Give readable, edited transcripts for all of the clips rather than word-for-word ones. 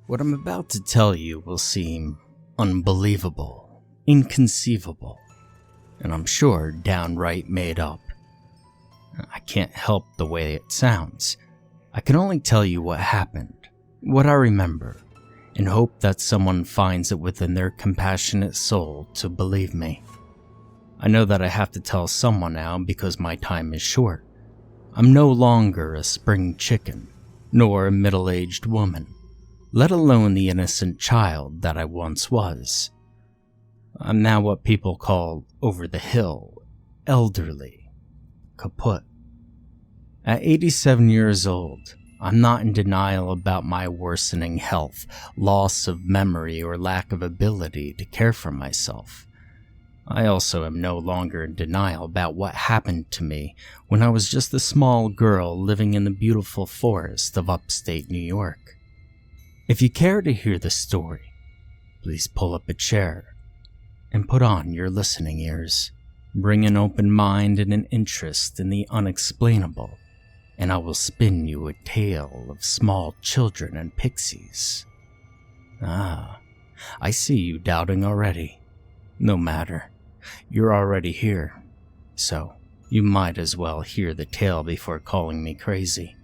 What I'm about to tell you will seem unbelievable, inconceivable, and I'm sure downright made up. I can't help the way it sounds. I can only tell you what happened, what I remember, and hope that someone finds it within their compassionate soul to believe me. I know that I have to tell someone now because my time is short. I'm no longer a spring chicken, nor a middle-aged woman, let alone the innocent child that I once was. I'm now what people call over the hill, elderly, kaput. At 87 years old, I'm not in denial about my worsening health, loss of memory, or lack of ability to care for myself. I also am no longer in denial about what happened to me when I was just a small girl living in the beautiful forest of upstate New York. If you care to hear the story, please pull up a chair and put on your listening ears. Bring an open mind and an interest in the unexplainable, and I will spin you a tale of small children and pixies. Ah, I see you doubting already. No matter, you're already here, so you might as well hear the tale before calling me crazy.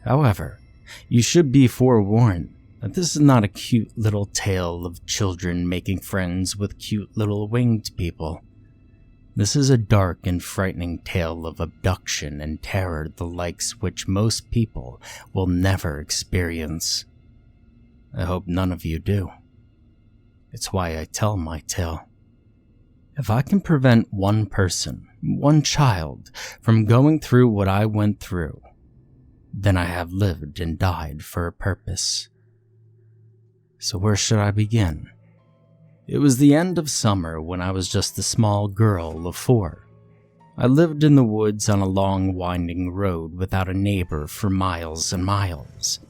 However, you should be forewarned that this is not a cute little tale of children making friends with cute little winged people. This is a dark and frightening tale of abduction and terror, the likes which most people will never experience. I hope none of you do. It's why I tell my tale. If I can prevent one person, one child, from going through what I went through, then I have lived and died for a purpose. So where should I begin? It was the end of summer when I was just a small girl of 4. I lived in the woods on a long winding road without a neighbor for miles and miles.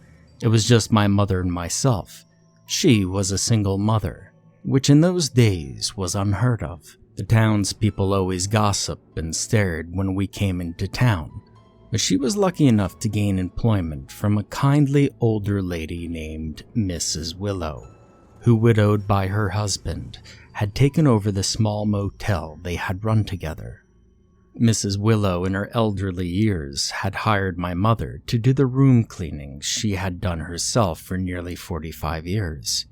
It was just my mother and myself. She was a single mother, which in those days was unheard of. The townspeople always gossiped and stared when we came into town, but she was lucky enough to gain employment from a kindly older lady named Mrs. Willow, who, widowed by her husband, had taken over the small motel they had run together. Mrs. Willow, in her elderly years, had hired my mother to do the room cleaning she had done herself for nearly 45 years.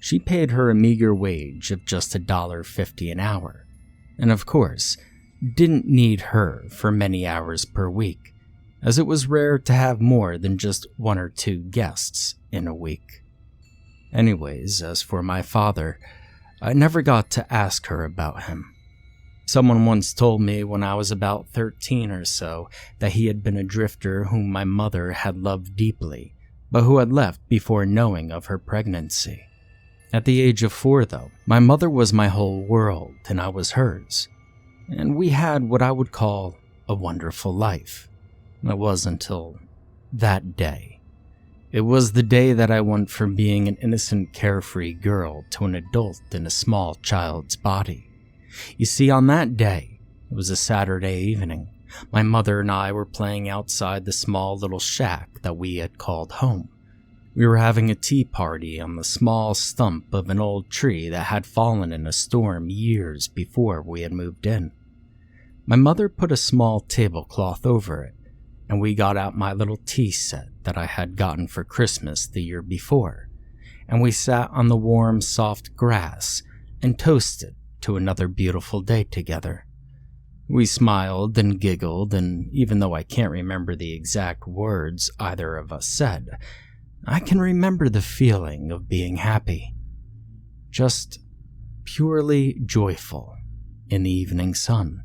She paid her a meager wage of just $1.50 an hour, and of course, didn't need her for many hours per week, as it was rare to have more than just 1 or 2 guests in a week. Anyways, as for my father, I never got to ask her about him. Someone once told me when I was about 13 or so that he had been a drifter whom my mother had loved deeply, but who had left before knowing of her pregnancy. At the age of 4, though, my mother was my whole world and I was hers, and we had what I would call a wonderful life. It was until that day. It was the day that I went from being an innocent, carefree girl to an adult in a small child's body. You see, on that day, it was a Saturday evening, my mother and I were playing outside the small little shack that we had called home. We were having a tea party on the small stump of an old tree that had fallen in a storm years before we had moved in. My mother put a small tablecloth over it, and we got out my little tea set that I had gotten for Christmas the year before, and we sat on the warm, soft grass and toasted to another beautiful day together. We smiled and giggled, and even though I can't remember the exact words either of us said, I can remember the feeling of being happy, just purely joyful in the evening sun.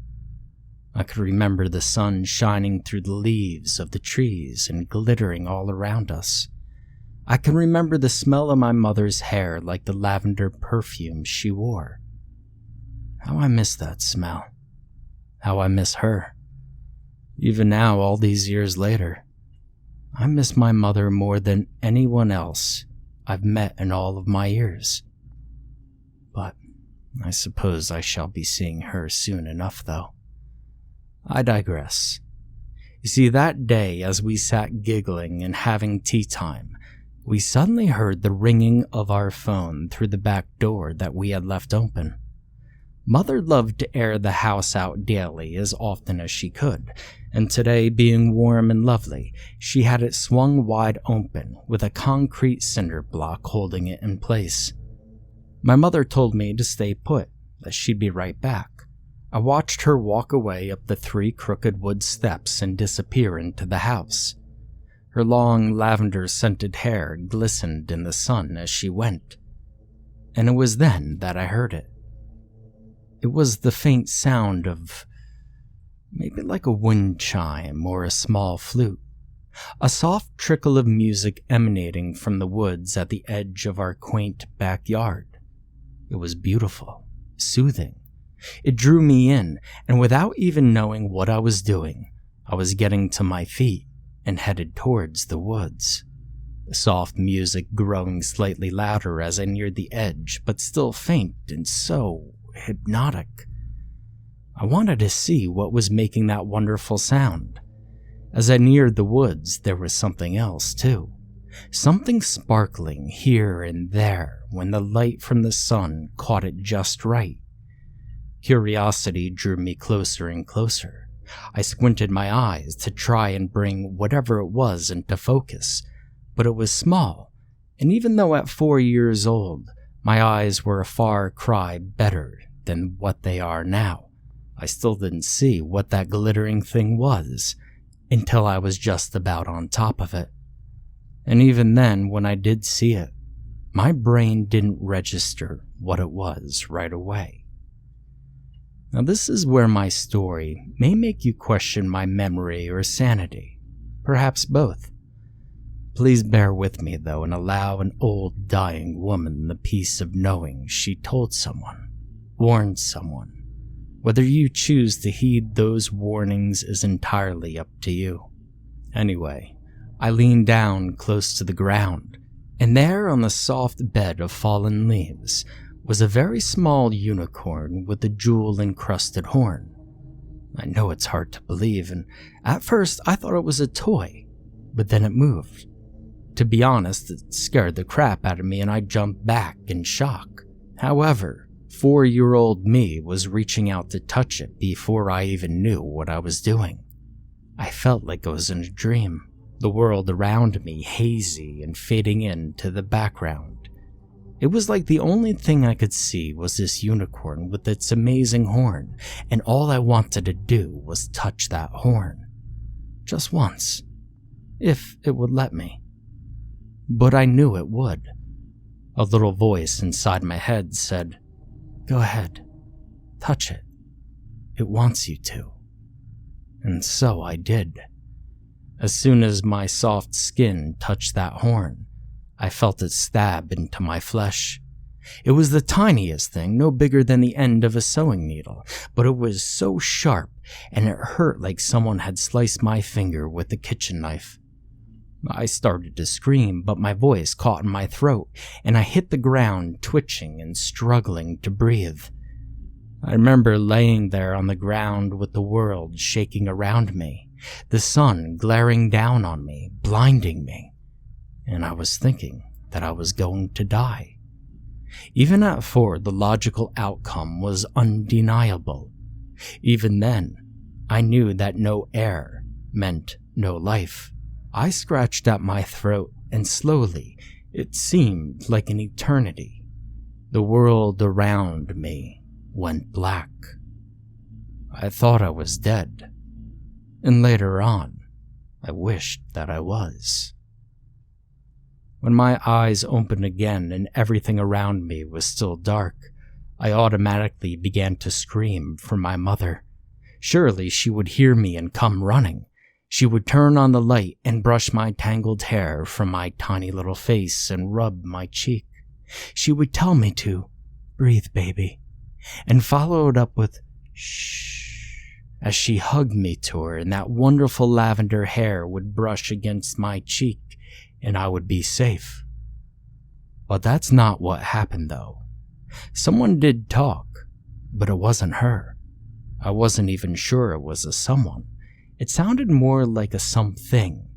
I could remember the sun shining through the leaves of the trees and glittering all around us. I can remember the smell of my mother's hair like the lavender perfume she wore. How I miss that smell. How I miss her. Even now, all these years later, I miss my mother more than anyone else I've met in all of my years. But I suppose I shall be seeing her soon enough, though. I digress. You see, that day, as we sat giggling and having tea time, we suddenly heard the ringing of our phone through the back door that we had left open. Mother loved to air the house out daily as often as she could, and today, being warm and lovely, she had it swung wide open with a concrete cinder block holding it in place. My mother told me to stay put, that she'd be right back. I watched her walk away up the 3 crooked wood steps and disappear into the house. Her long lavender-scented hair glistened in the sun as she went, and it was then that I heard it. It was the faint sound of maybe like a wind chime or a small flute, a soft trickle of music emanating from the woods at the edge of our quaint backyard. It was beautiful, soothing. It drew me in, and without even knowing what I was doing, I was getting to my feet and headed towards the woods. The soft music growing slightly louder as I neared the edge, but still faint and so hypnotic. I wanted to see what was making that wonderful sound. As I neared the woods, there was something else too. Something sparkling here and there when the light from the sun caught it just right. Curiosity drew me closer and closer. I squinted my eyes to try and bring whatever it was into focus, but it was small, and even though at 4 years old, my eyes were a far cry better than what they are now, I still didn't see what that glittering thing was until I was just about on top of it. And even then, when I did see it, my brain didn't register what it was right away. Now this is where my story may make you question my memory or sanity, perhaps both. Please bear with me though and allow an old dying woman the peace of knowing she told someone, warned someone. Whether you choose to heed those warnings is entirely up to you. Anyway, I leaned down close to the ground, and there on the soft bed of fallen leaves was a very small unicorn with a jewel-encrusted horn. I know it's hard to believe, and at first I thought it was a toy, but then it moved. To be honest, it scared the crap out of me and I jumped back in shock. However, 4-year-old me was reaching out to touch it before I even knew what I was doing. I felt like I was in a dream, the world around me hazy and fading into the background. It was like the only thing I could see was this unicorn with its amazing horn, and all I wanted to do was touch that horn. Just once, if it would let me. But I knew it would. A little voice inside my head said, "Go ahead, touch it. It wants you to." And so I did. As soon as my soft skin touched that horn, I felt it stab into my flesh. It was the tiniest thing, no bigger than the end of a sewing needle, but it was so sharp and it hurt like someone had sliced my finger with a kitchen knife. I started to scream, but my voice caught in my throat, and I hit the ground, twitching and struggling to breathe. I remember laying there on the ground with the world shaking around me, the sun glaring down on me, blinding me, and I was thinking that I was going to die. Even at 4, the logical outcome was undeniable. Even then, I knew that no air meant no life. I scratched at my throat, and slowly, it seemed like an eternity, the world around me went black. I thought I was dead, and later on, I wished that I was. When my eyes opened again and everything around me was still dark, I automatically began to scream for my mother. Surely she would hear me and come running. She would turn on the light and brush my tangled hair from my tiny little face and rub my cheek. She would tell me to, "Breathe, baby," and follow it up with, "Shh," as she hugged me to her and that wonderful lavender hair would brush against my cheek and I would be safe. But that's not what happened though. Someone did talk, but it wasn't her. I wasn't even sure it was a someone. It sounded more like a something,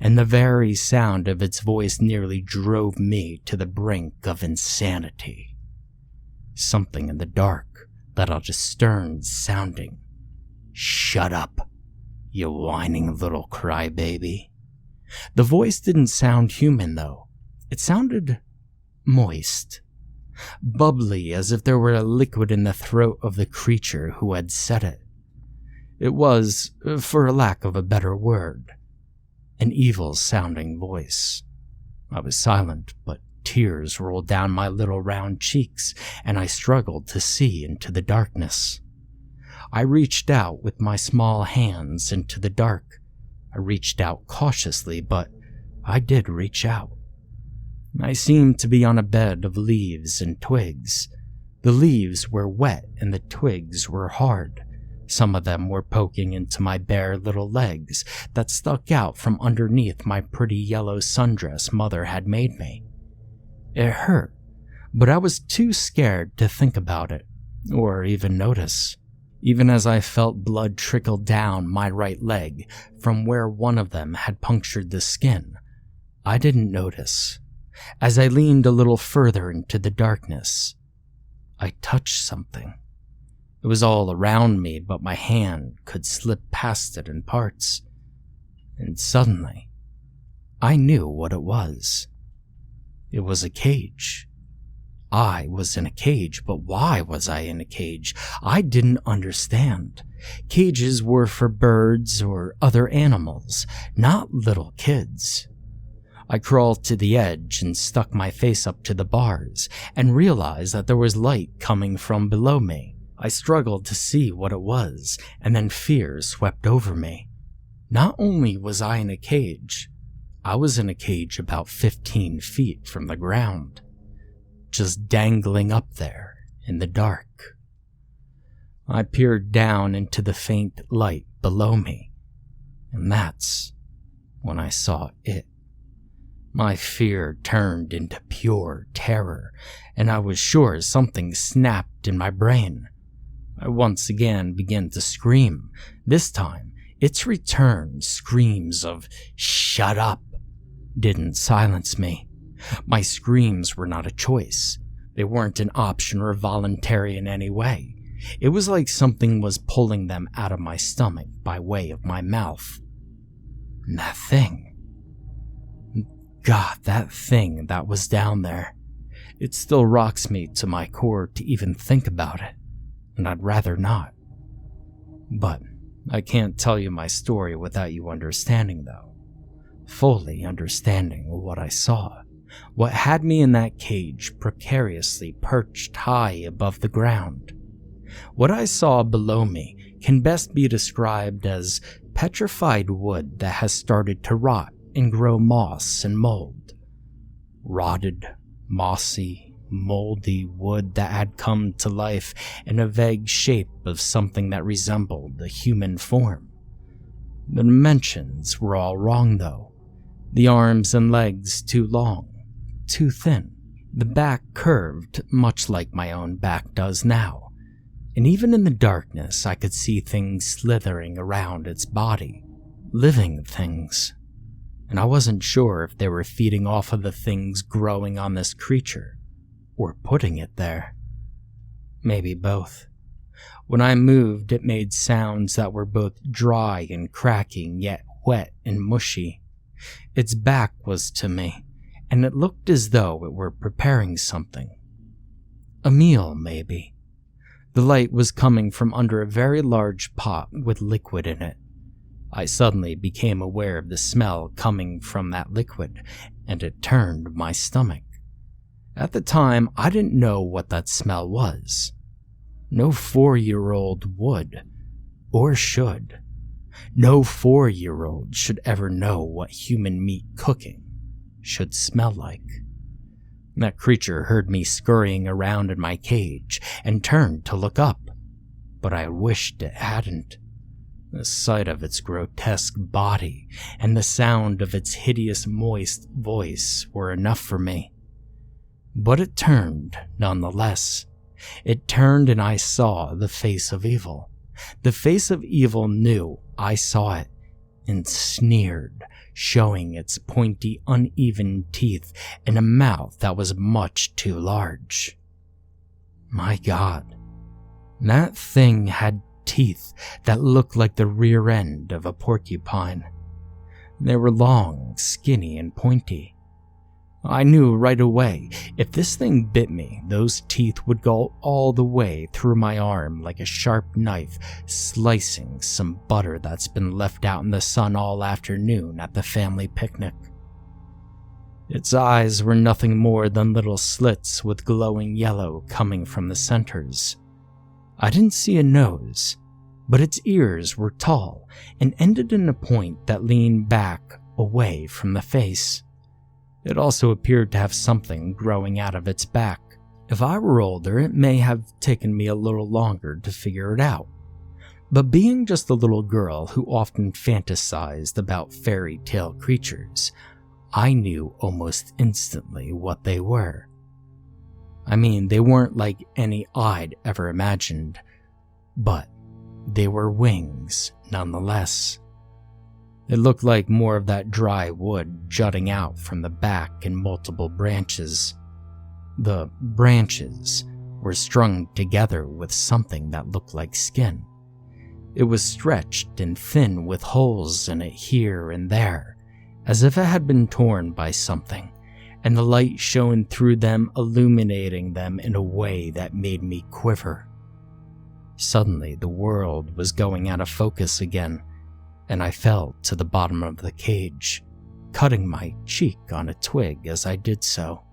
and the very sound of its voice nearly drove me to the brink of insanity. Something in the dark let out a stern sounding, "Shut up, you whining little crybaby." The voice didn't sound human, though. It sounded moist, bubbly, as if there were a liquid in the throat of the creature who had said it. It was, for a lack of a better word, an evil-sounding voice. I was silent, but tears rolled down my little round cheeks, and I struggled to see into the darkness. I reached out with my small hands into the dark. I reached out cautiously, but I did reach out. I seemed to be on a bed of leaves and twigs. The leaves were wet and the twigs were hard. Some of them were poking into my bare little legs that stuck out from underneath my pretty yellow sundress Mother had made me. It hurt, but I was too scared to think about it, or even notice. Even as I felt blood trickle down my right leg from where one of them had punctured the skin, I didn't notice. As I leaned a little further into the darkness, I touched something. It was all around me, but my hand could slip past it in parts. And suddenly, I knew what it was. It was a cage. I was in a cage, but why was I in a cage? I didn't understand. Cages were for birds or other animals, not little kids. I crawled to the edge and stuck my face up to the bars and realized that there was light coming from below me. I struggled to see what it was, and then fear swept over me. Not only was I in a cage, I was in a cage about 15 feet from the ground, just dangling up there in the dark. I peered down into the faint light below me, and that's when I saw it. My fear turned into pure terror, and I was sure something snapped in my brain. I once again began to scream. This time, its return screams of "shut up" didn't silence me. My screams were not a choice. They weren't an option or voluntary in any way. It was like something was pulling them out of my stomach by way of my mouth. And that thing. God, that thing that was down there. It still rocks me to my core to even think about it, and I'd rather not. But I can't tell you my story without you understanding, though. Fully understanding what I saw. What had me in that cage precariously perched high above the ground. What I saw below me can best be described as petrified wood that has started to rot and grow moss and mold. Rotted, mossy, moldy wood that had come to life in a vague shape of something that resembled a human form. The dimensions were all wrong, though. The arms and legs too long, too thin. The back curved, much like my own back does now. And even in the darkness, I could see things slithering around its body. Living things. And I wasn't sure if they were feeding off of the things growing on this creature, or putting it there. Maybe both. When I moved, it made sounds that were both dry and cracking, yet wet and mushy. Its back was to me, and it looked as though it were preparing something. A meal, maybe. The light was coming from under a very large pot with liquid in it. I suddenly became aware of the smell coming from that liquid, and it turned my stomach. At the time, I didn't know what that smell was. No 4-year-old would, or should. No 4-year-old should ever know what human meat cooking should smell like. That creature heard me scurrying around in my cage and turned to look up, but I wished it hadn't. The sight of its grotesque body and the sound of its hideous moist voice were enough for me. But it turned, nonetheless. It turned and I saw the face of evil. The face of evil knew I saw it, and sneered, showing its pointy, uneven teeth and a mouth that was much too large. My God, that thing had teeth that looked like the rear end of a porcupine. They were long, skinny, and pointy. I knew right away, if this thing bit me, those teeth would go all the way through my arm like a sharp knife slicing some butter that's been left out in the sun all afternoon at the family picnic. Its eyes were nothing more than little slits with glowing yellow coming from the centers. I didn't see a nose, but its ears were tall and ended in a point that leaned back away from the face. It also appeared to have something growing out of its back. If I were older, it may have taken me a little longer to figure it out. But being just a little girl who often fantasized about fairy tale creatures, I knew almost instantly what they were. I mean, they weren't like any I'd ever imagined, but they were wings nonetheless. It looked like more of that dry wood jutting out from the back in multiple branches. The branches were strung together with something that looked like skin. It was stretched and thin with holes in it here and there, as if it had been torn by something, and the light shone through them, illuminating them in a way that made me quiver. Suddenly, the world was going out of focus again, and I fell to the bottom of the cage, cutting my cheek on a twig as I did so.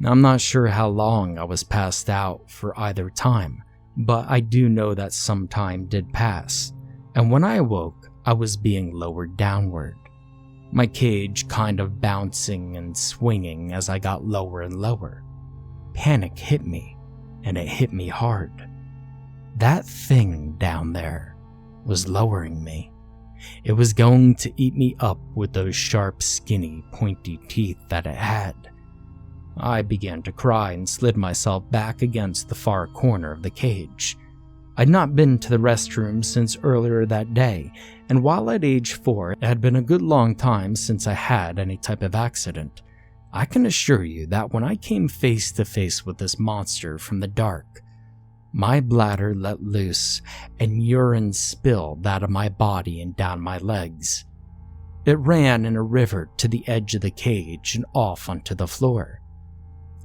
I'm not sure how long I was passed out for either time, but I do know that some time did pass, and when I awoke, I was being lowered downward, my cage kind of bouncing and swinging as I got lower and lower. Panic hit me, and it hit me hard. That thing down there was lowering me. It was going to eat me up with those sharp, skinny, pointy teeth that it had. I began to cry and slid myself back against the far corner of the cage. I'd not been to the restroom since earlier that day, and while at age 4 it had been a good long time since I had any type of accident, I can assure you that when I came face to face with this monster from the dark, my bladder let loose, and urine spilled out of my body and down my legs. It ran in a river to the edge of the cage and off onto the floor.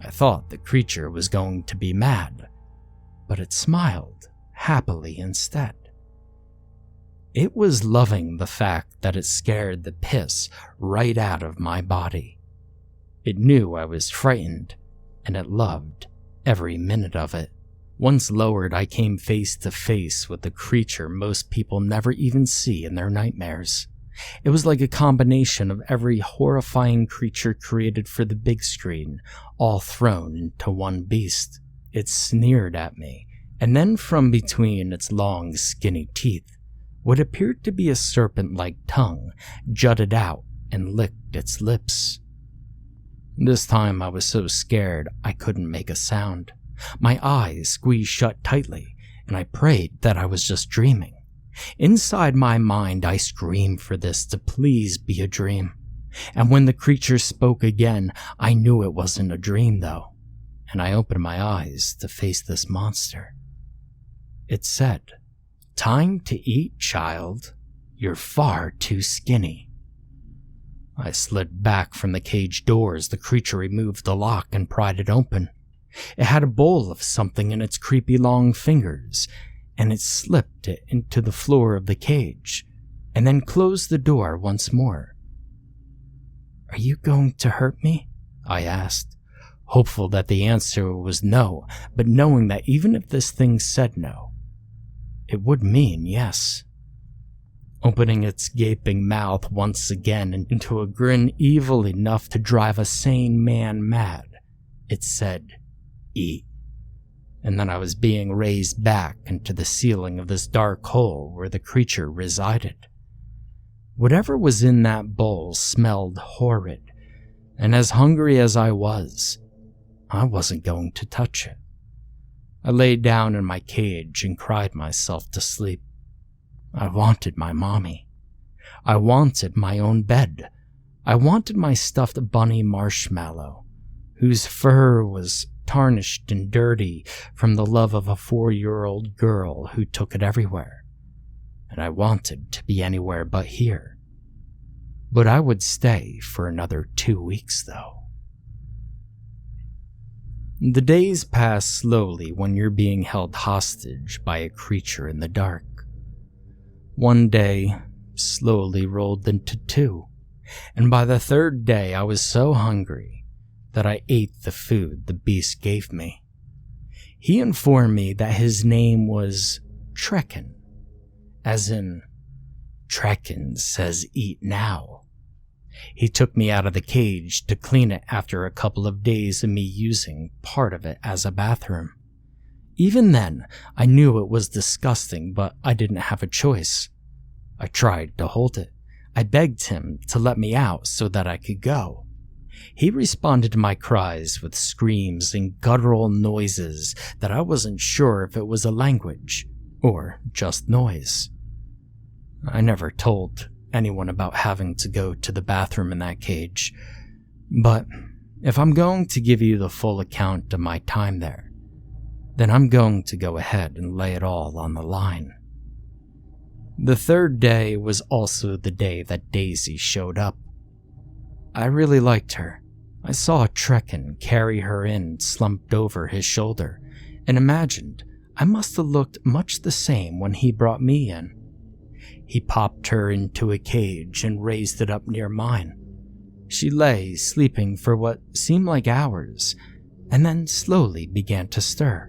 I thought the creature was going to be mad, but it smiled happily instead. It was loving the fact that it scared the piss right out of my body. It knew I was frightened, and it loved every minute of it. Once lowered, I came face to face with the creature most people never even see in their nightmares. It was like a combination of every horrifying creature created for the big screen, all thrown into one beast. It sneered at me, and then from between its long, skinny teeth, what appeared to be a serpent-like tongue jutted out and licked its lips. This time I was so scared I couldn't make a sound. My eyes squeezed shut tightly, and I prayed that I was just dreaming. Inside my mind, I screamed for this to please be a dream. And when the creature spoke again, I knew it wasn't a dream, though, and I opened my eyes to face this monster. It said, "Time to eat, child. You're far too skinny." I slid back from the cage door as the creature removed the lock and pried it open. It had a bowl of something in its creepy long fingers, and it slipped it into the floor of the cage, and then closed the door once more. "Are you going to hurt me?" I asked, hopeful that the answer was no, but knowing that even if this thing said no, it would mean yes. Opening its gaping mouth once again into a grin evil enough to drive a sane man mad, it said, "Eat." And then I was being raised back into the ceiling of this dark hole where the creature resided. Whatever was in that bowl smelled horrid, and as hungry as I wasn't going to touch it. I lay down in my cage and cried myself to sleep. I wanted my mommy. I wanted my own bed. I wanted my stuffed bunny Marshmallow, whose fur was tarnished and dirty from the love of a 4-year-old girl who took it everywhere. And I wanted to be anywhere but here. But I would stay for another 2 weeks, though. The days pass slowly when you're being held hostage by a creature in the dark. One day slowly rolled into 2, and by the 3rd day I was so hungry that I ate the food the beast gave me. He informed me that his name was Trekken, as in, Trekken says eat now. He took me out of the cage to clean it after a couple of days of me using part of it as a bathroom. Even then, I knew it was disgusting, but I didn't have a choice. I tried to hold it. I begged him to let me out so that I could go. He responded to my cries with screams and guttural noises that I wasn't sure if it was a language or just noise. I never told anyone about having to go to the bathroom in that cage, but if I'm going to give you the full account of my time there, then I'm going to go ahead and lay it all on the line. The 3rd day was also the day that Daisy showed up. I really liked her. I saw Trekken carry her in slumped over his shoulder, and imagined I must have looked much the same when he brought me in. He popped her into a cage and raised it up near mine. She lay sleeping for what seemed like hours, and then slowly began to stir.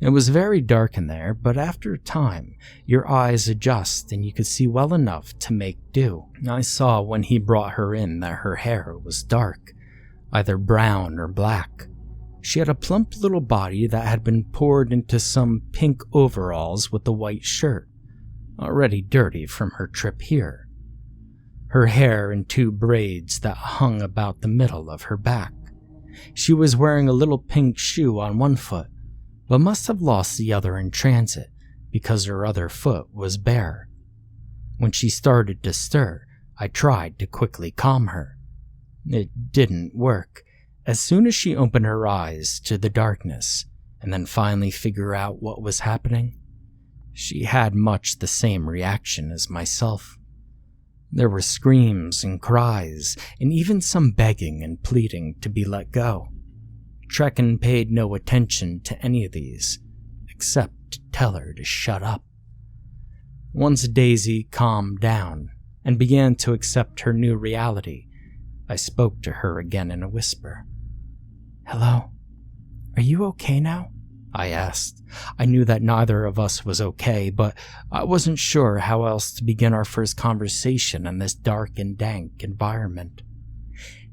It was very dark in there, but after a time, your eyes adjust and you could see well enough to make do. I saw when he brought her in that her hair was dark, either brown or black. She had a plump little body that had been poured into some pink overalls with a white shirt, already dirty from her trip here. Her hair in 2 braids that hung about the middle of her back. She was wearing a little pink shoe on one foot, but must have lost the other in transit because her other foot was bare. When she started to stir, I tried to quickly calm her. It didn't work. As soon as she opened her eyes to the darkness and then finally figure out what was happening, she had much the same reaction as myself. There were screams and cries, and even some begging and pleading to be let go. Trekken paid no attention to any of these, except to tell her to shut up. Once Daisy calmed down and began to accept her new reality, I spoke to her again in a whisper. "Hello? Are you okay now?" I asked. I knew that neither of us was okay, but I wasn't sure how else to begin our first conversation in this dark and dank environment.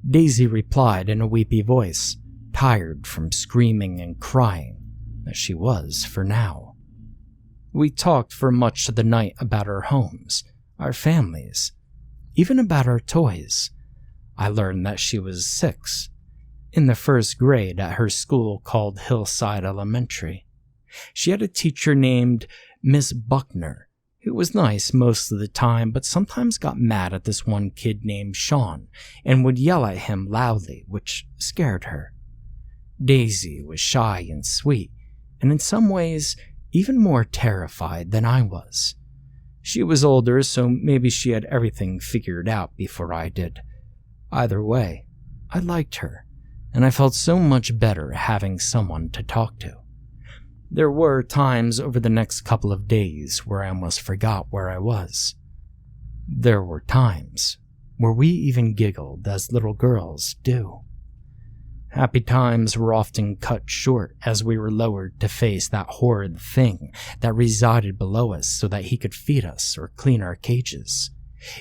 Daisy replied in a weepy voice, tired from screaming and crying, as she was for now. We talked for much of the night about our homes, our families, even about our toys. I learned that she was 6, in the 1st grade at her school called Hillside Elementary. She had a teacher named Miss Buckner, who was nice most of the time, but sometimes got mad at this one kid named Sean and would yell at him loudly, which scared her. Daisy was shy and sweet, and in some ways even more terrified than I was. She was older, so maybe she had everything figured out before I did. Either way, I liked her, and I felt so much better having someone to talk to. There were times over the next couple of days where I almost forgot where I was. There were times where we even giggled as little girls do. Happy times were often cut short as we were lowered to face that horrid thing that resided below us so that he could feed us or clean our cages.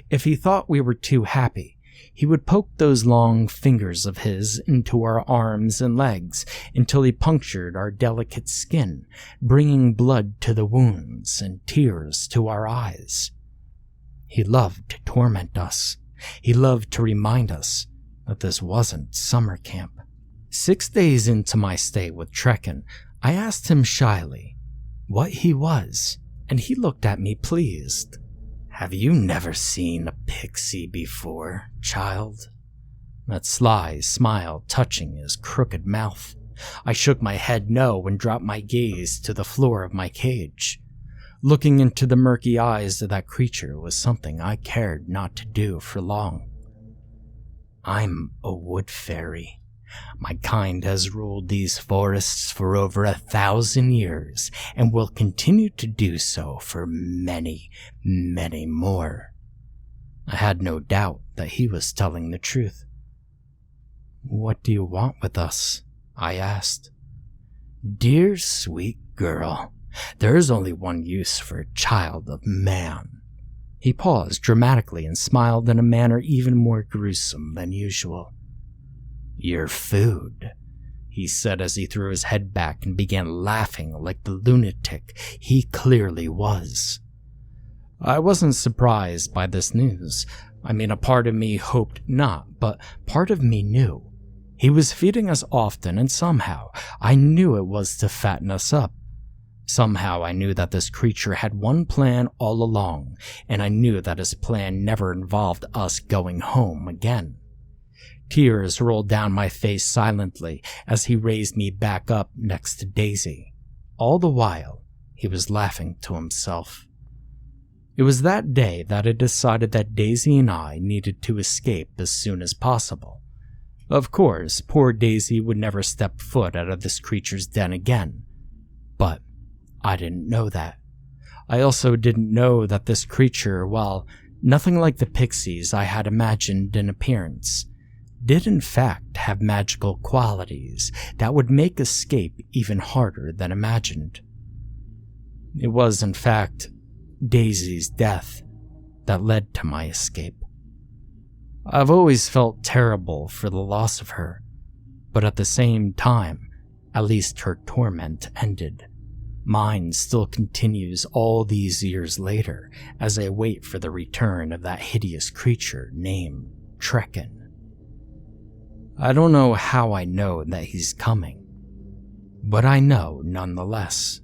If he thought we were too happy, he would poke those long fingers of his into our arms and legs until he punctured our delicate skin, bringing blood to the wounds and tears to our eyes. He loved to torment us. He loved to remind us that this wasn't summer camp. 6 days into my stay with Trekken, I asked him shyly what he was, and he looked at me pleased. Have you never seen a pixie before, child? That sly smile touching his crooked mouth. I shook my head no and dropped my gaze to the floor of my cage. Looking into the murky eyes of that creature was something I cared not to do for long. I'm a wood fairy. My kind has ruled these forests for over 1,000 years and will continue to do so for many, many more. I had no doubt that he was telling the truth. What do you want with us? I asked. Dear sweet girl, there is only one use for a child of man. He paused dramatically and smiled in a manner even more gruesome than usual. Your food, he said as he threw his head back and began laughing like the lunatic he clearly was. I wasn't surprised by this news. I mean, a part of me hoped not, but part of me knew. He was feeding us often, and somehow I knew it was to fatten us up. Somehow I knew that this creature had one plan all along, and I knew that his plan never involved us going home again. Tears rolled down my face silently as he raised me back up next to Daisy. All the while, he was laughing to himself. It was that day that I decided that Daisy and I needed to escape as soon as possible. Of course, poor Daisy would never step foot out of this creature's den again. But I didn't know that. I also didn't know that this creature, while nothing like the Pixies I had imagined in appearance, did in fact have magical qualities that would make escape even harder than imagined. It was, in fact, Daisy's death that led to my escape. I've always felt terrible for the loss of her, but at the same time, at least her torment ended. Mine still continues all these years later as I wait for the return of that hideous creature named Trekken. I don't know how I know that he's coming, but I know nonetheless.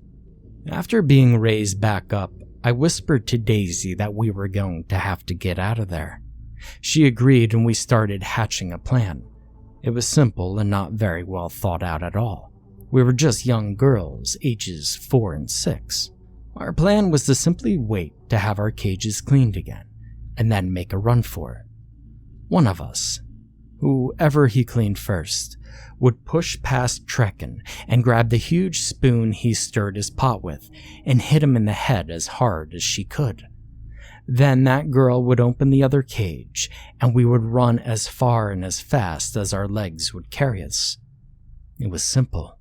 After being raised back up, I whispered to Daisy that we were going to have to get out of there. She agreed and we started hatching a plan. It was simple and not very well thought out at all. We were just young girls, ages 4 and 6. Our plan was to simply wait to have our cages cleaned again, and then make a run for it. One of us, whoever he cleaned first, would push past Trekken and grab the huge spoon he stirred his pot with and hit him in the head as hard as she could. Then that girl would open the other cage, and we would run as far and as fast as our legs would carry us. It was simple.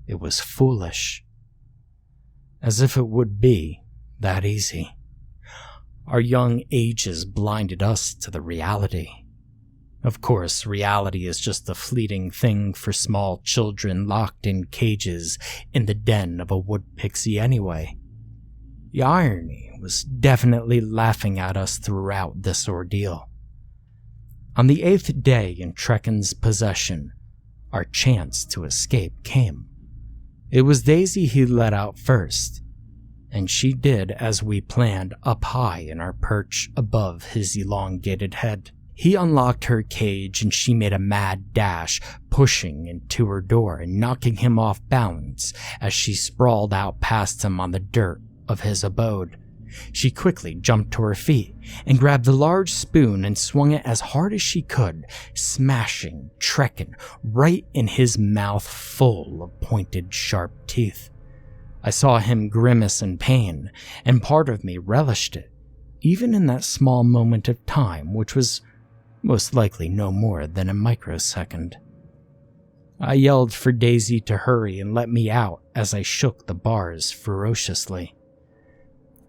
It was foolish. As if it would be that easy. Our young ages blinded us to the reality. Of course, reality is just a fleeting thing for small children locked in cages in the den of a wood pixie anyway. The irony was definitely laughing at us throughout this ordeal. On the 8th day in Trekken's possession, our chance to escape came. It was Daisy he let out first, and she did as we planned up high in our perch above his elongated head. He unlocked her cage and she made a mad dash, pushing into her door and knocking him off balance as she sprawled out past him on the dirt of his abode. She quickly jumped to her feet and grabbed the large spoon and swung it as hard as she could, smashing Trekken right in his mouth full of pointed, sharp teeth. I saw him grimace in pain, and part of me relished it, even in that small moment of time, which was most likely no more than a microsecond. I yelled for Daisy to hurry and let me out as I shook the bars ferociously.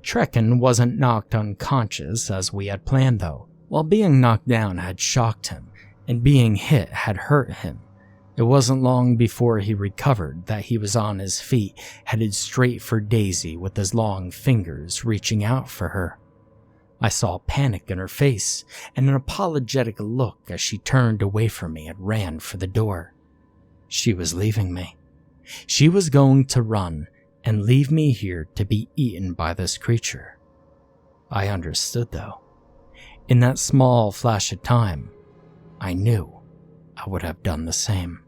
Trekken wasn't knocked unconscious as we had planned though. While being knocked down had shocked him, and being hit had hurt him, it wasn't long before he recovered that he was on his feet, headed straight for Daisy with his long fingers reaching out for her. I saw panic in her face and an apologetic look as she turned away from me and ran for the door. She was leaving me. She was going to run and leave me here to be eaten by this creature. I understood, though. In that small flash of time, I knew I would have done the same.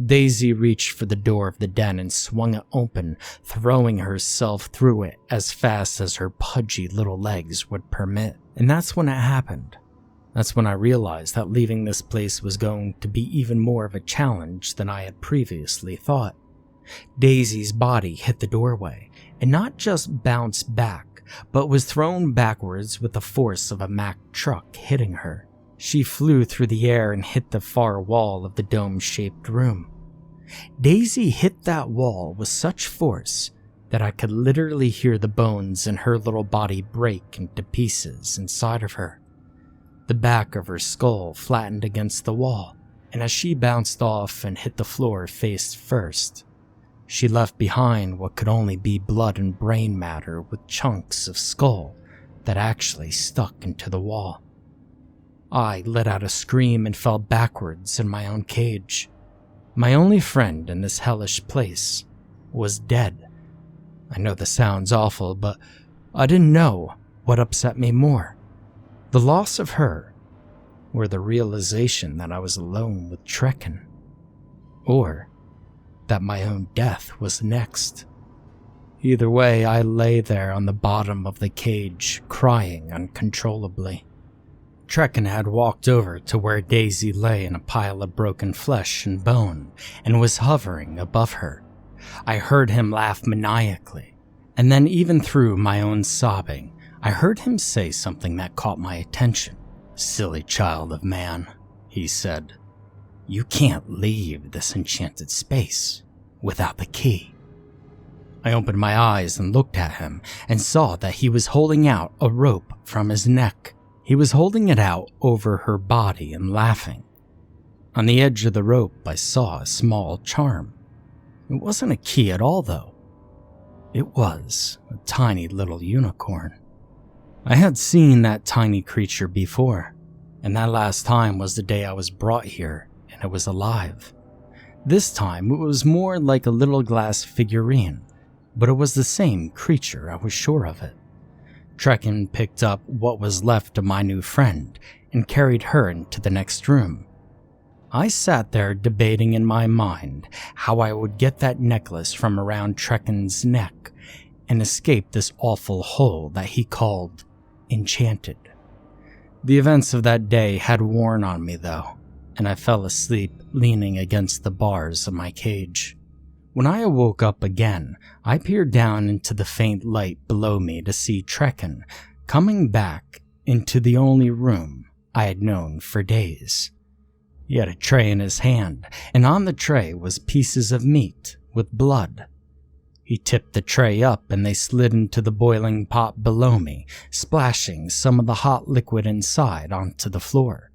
Daisy reached for the door of the den and swung it open, throwing herself through it as fast as her pudgy little legs would permit. And that's when it happened. That's when I realized that leaving this place was going to be even more of a challenge than I had previously thought. Daisy's body hit the doorway, and not just bounced back, but was thrown backwards with the force of a Mack truck hitting her. She flew through the air and hit the far wall of the dome-shaped room. Daisy hit that wall with such force that I could literally hear the bones in her little body break into pieces inside of her. The back of her skull flattened against the wall, and as she bounced off and hit the floor face first, she left behind what could only be blood and brain matter with chunks of skull that actually stuck into the wall. I let out a scream and fell backwards in my own cage. My only friend in this hellish place was dead. I know this sounds awful, but I didn't know what upset me more: the loss of her, or the realization that I was alone with Trekken, or that my own death was next. Either way, I lay there on the bottom of the cage, crying uncontrollably. Trekken had walked over to where Daisy lay in a pile of broken flesh and bone and was hovering above her. I heard him laugh maniacally, and then even through my own sobbing, I heard him say something that caught my attention. "Silly child of man," he said. "You can't leave this enchanted space without the key." I opened my eyes and looked at him and saw that he was holding out a rope from his neck. He was holding it out over her body and laughing. On the edge of the rope, I saw a small charm. It wasn't a key at all, though. It was a tiny little unicorn. I had seen that tiny creature before, and that last time was the day I was brought here and it was alive. This time it was more like a little glass figurine, but it was the same creature, I was sure of it. Trekken picked up what was left of my new friend and carried her into the next room. I sat there debating in my mind how I would get that necklace from around Trekken's neck and escape this awful hole that he called Enchanted. The events of that day had worn on me, though, and I fell asleep leaning against the bars of my cage. When I awoke up again, I peered down into the faint light below me to see Trekken coming back into the only room I had known for days. He had a tray in his hand, and on the tray was pieces of meat with blood. He tipped the tray up and they slid into the boiling pot below me, splashing some of the hot liquid inside onto the floor.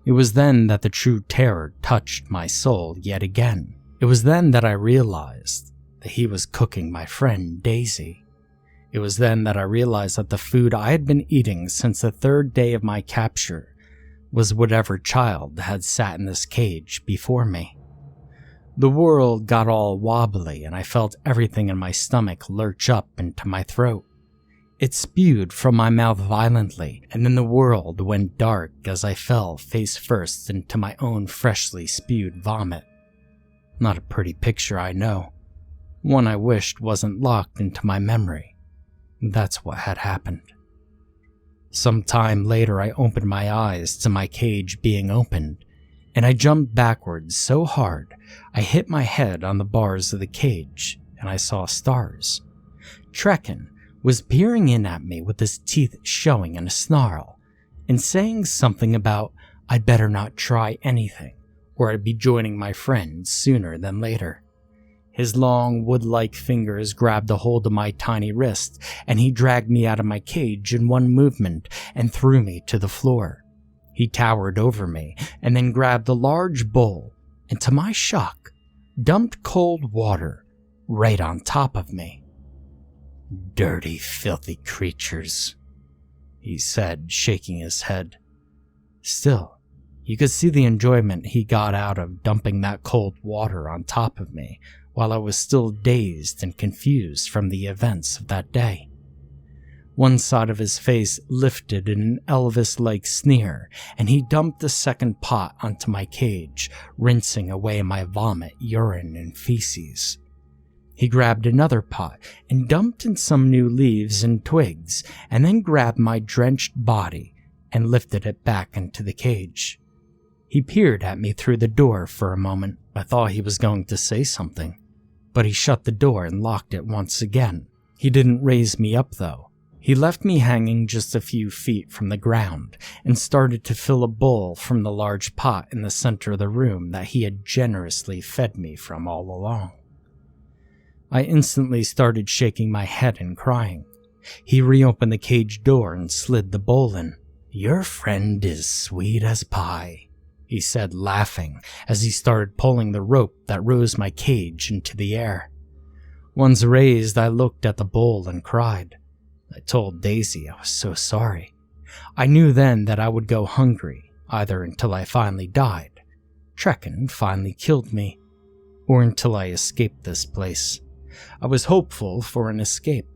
It was then that the true terror touched my soul yet again. It was then that I realized that he was cooking my friend Daisy. It was then that I realized that the food I had been eating since the third day of my capture was whatever child had sat in this cage before me. The world got all wobbly and I felt everything in my stomach lurch up into my throat. It spewed from my mouth violently, and then the world went dark as I fell face first into my own freshly spewed vomit. Not a pretty picture, I know. One I wished wasn't locked into my memory. That's what had happened. Some time later, I opened my eyes to my cage being opened, and I jumped backwards so hard I hit my head on the bars of the cage, and I saw stars. Trekken was peering in at me with his teeth showing in a snarl, and saying something about I'd better not try anything, or I'd be joining my friends sooner than later. His long, wood-like fingers grabbed a hold of my tiny wrist, and he dragged me out of my cage in one movement and threw me to the floor. He towered over me, and then grabbed a large bowl, and to my shock, dumped cold water right on top of me. "Dirty, filthy creatures," he said, shaking his head. Still, you could see the enjoyment he got out of dumping that cold water on top of me while I was still dazed and confused from the events of that day. One side of his face lifted in an Elvis-like sneer, and he dumped the second pot onto my cage, rinsing away my vomit, urine, and feces. He grabbed another pot and dumped in some new leaves and twigs, and then grabbed my drenched body and lifted it back into the cage. He peered at me through the door for a moment. I thought he was going to say something, but he shut the door and locked it once again. He didn't raise me up, though. He left me hanging just a few feet from the ground and started to fill a bowl from the large pot in the center of the room that he had generously fed me from all along. I instantly started shaking my head and crying. He reopened the cage door and slid the bowl in. "Your friend is sweet as pie," he said, laughing, as he started pulling the rope that rose my cage into the air. Once raised, I looked at the bowl and cried. I told Daisy I was so sorry. I knew then that I would go hungry, either until I finally died, Trekken finally killed me, or until I escaped this place. I was hopeful for an escape.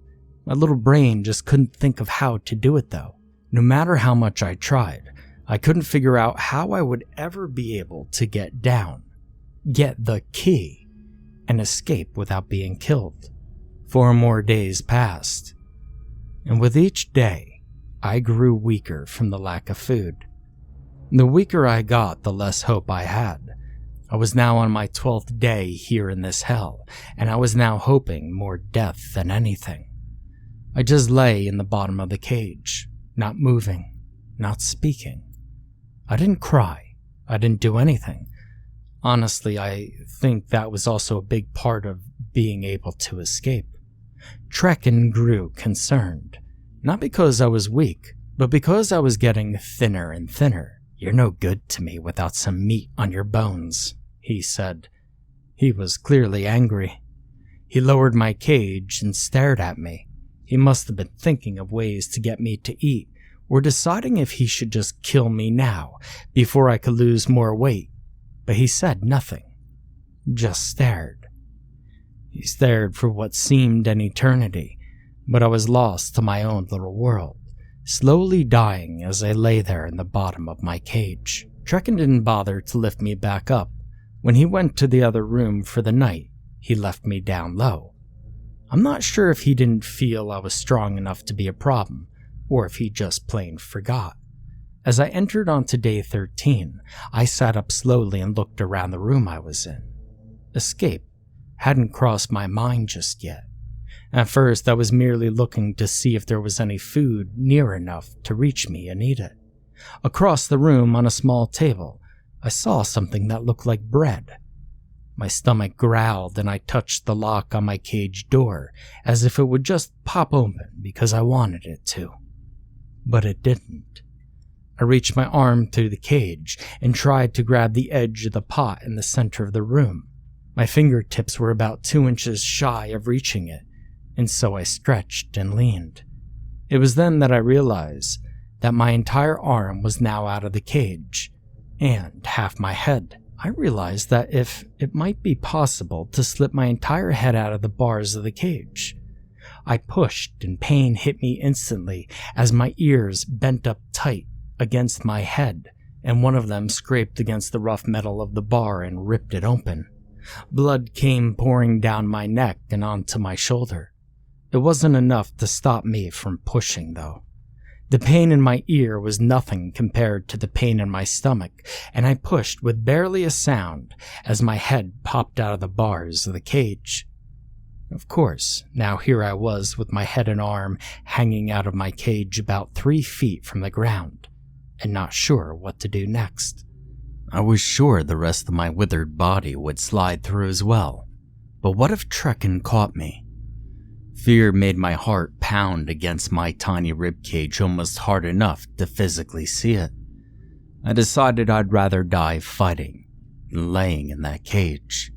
My little brain just couldn't think of how to do it, though. No matter how much I tried, I couldn't figure out how I would ever be able to get down, get the key, and escape without being killed. 4 more days passed, and with each day, I grew weaker from the lack of food. The weaker I got, the less hope I had. I was now on my 12th day here in this hell, and I was now hoping more death than anything. I just lay in the bottom of the cage, not moving, not speaking. I didn't cry. I didn't do anything. Honestly, I think that was also a big part of being able to escape. Trekken grew concerned, not because I was weak, but because I was getting thinner and thinner. "You're no good to me without some meat on your bones," he said. He was clearly angry. He lowered my cage and stared at me. He must have been thinking of ways to get me to eat, or deciding if he should just kill me now, before I could lose more weight. But he said nothing, just stared. He stared for what seemed an eternity, but I was lost to my own little world, slowly dying as I lay there in the bottom of my cage. Trekken didn't bother to lift me back up. When he went to the other room for the night, he left me down low. I'm not sure if he didn't feel I was strong enough to be a problem, or if he just plain forgot. As I entered onto day 13, I sat up slowly and looked around the room I was in. Escape hadn't crossed my mind just yet. At first, I was merely looking to see if there was any food near enough to reach me and eat it. Across the room on a small table, I saw something that looked like bread. My stomach growled and I touched the lock on my cage door as if it would just pop open because I wanted it to. But it didn't. I reached my arm through the cage and tried to grab the edge of the pot in the center of the room. My fingertips were about 2 inches shy of reaching it, and so I stretched and leaned. It was then that I realized that my entire arm was now out of the cage, and half my head. I realized that if it might be possible to slip my entire head out of the bars of the cage. I pushed and pain hit me instantly as my ears bent up tight against my head, and one of them scraped against the rough metal of the bar and ripped it open. Blood came pouring down my neck and onto my shoulder. It wasn't enough to stop me from pushing, though. The pain in my ear was nothing compared to the pain in my stomach, and I pushed with barely a sound as my head popped out of the bars of the cage. Of course, now here I was with my head and arm hanging out of my cage about 3 feet from the ground, and not sure what to do next. I was sure the rest of my withered body would slide through as well, but what if Trekken caught me? Fear made my heart pound against my tiny ribcage almost hard enough to physically see it. I decided I'd rather die fighting than laying in that cage.